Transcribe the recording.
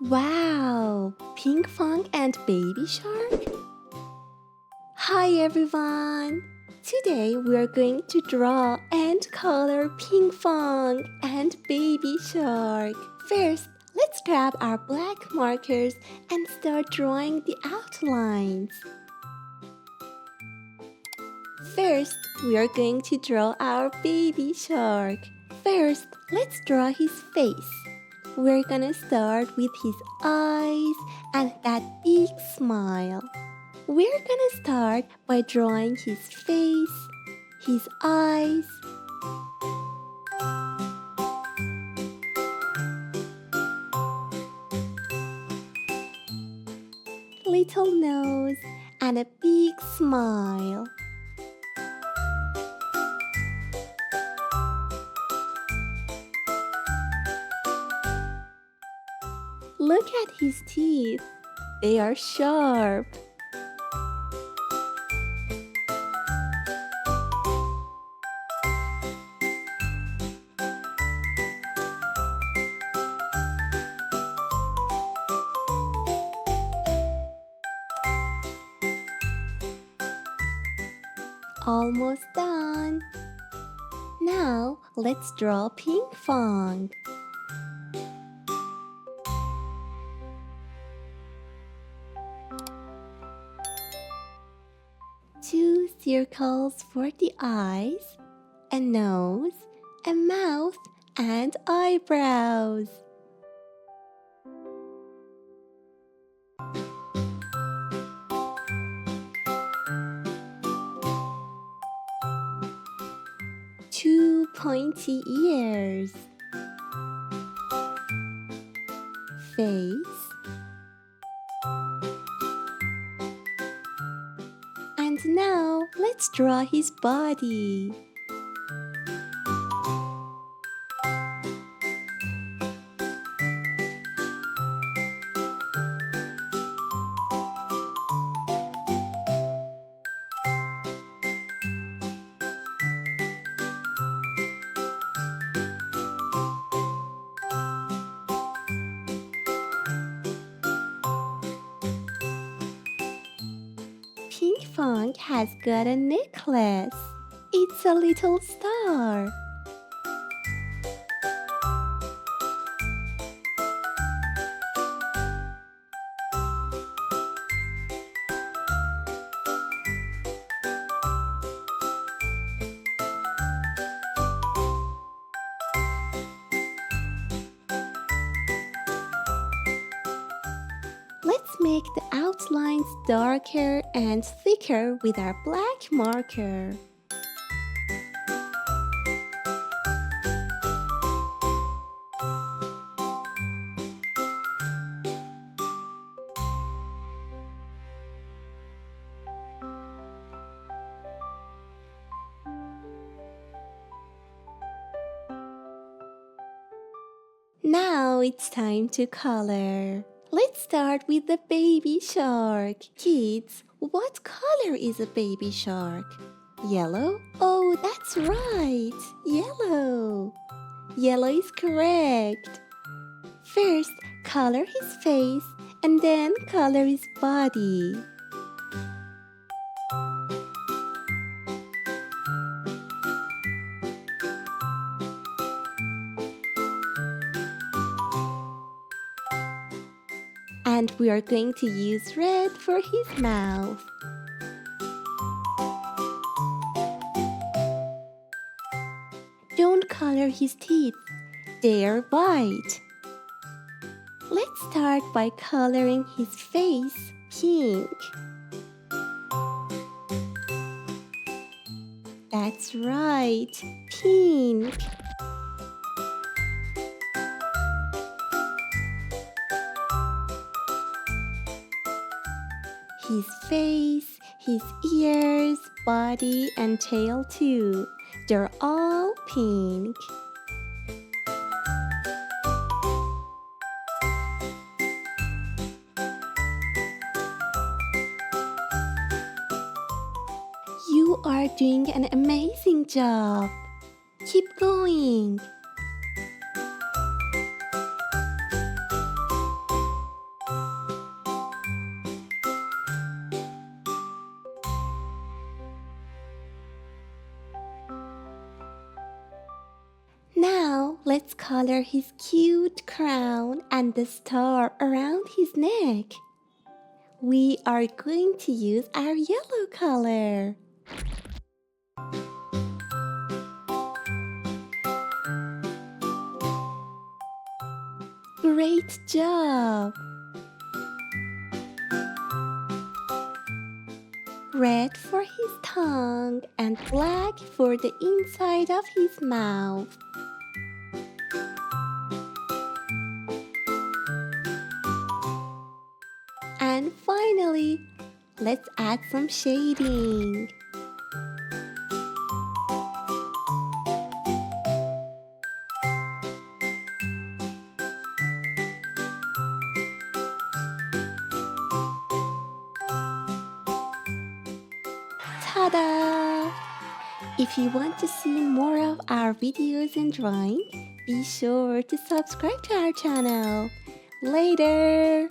Wow! Pinkfong and Baby Shark? Hi everyone! Today we are going to draw and color Pinkfong and Baby Shark. First, let's grab our black markers and start drawing the outlines. First, we are going to draw our Baby Shark. First, let's draw his face. We're gonna start with his eyes and that big smile. We're gonna start by drawing his face, his eyes, little nose, and a big smile. Look at his teeth. They are sharp. Almost done. Now let's draw Pinkfong. Two circles for the eyes, a nose, a mouth, and eyebrows. Two pointy ears. Face. And now let's draw his body. Pinkfong has got a necklace. It's a little star. Let's make the outlines darker and thicker with our black marker. Now it's time to color. Let's start with the baby shark. Kids, what color is a baby shark? Yellow? Oh, that's right, yellow. Yellow is correct. First, color his face and then color his body. And we are going to use red for his mouth. Don't color his teeth, they are white. Let's start by coloring his face pink. That's right, pink. His face, his ears, body, and tail too. They're all pink. You are doing an amazing job. Keep going. let's color his cute crown and the star around his neck. We are going to use our yellow color. Great job! Red for his tongue and black for the inside of his mouth. And finally, let's add some shading. Ta-da! If you want to see more of our videos and drawing, be sure to subscribe to our channel. Later!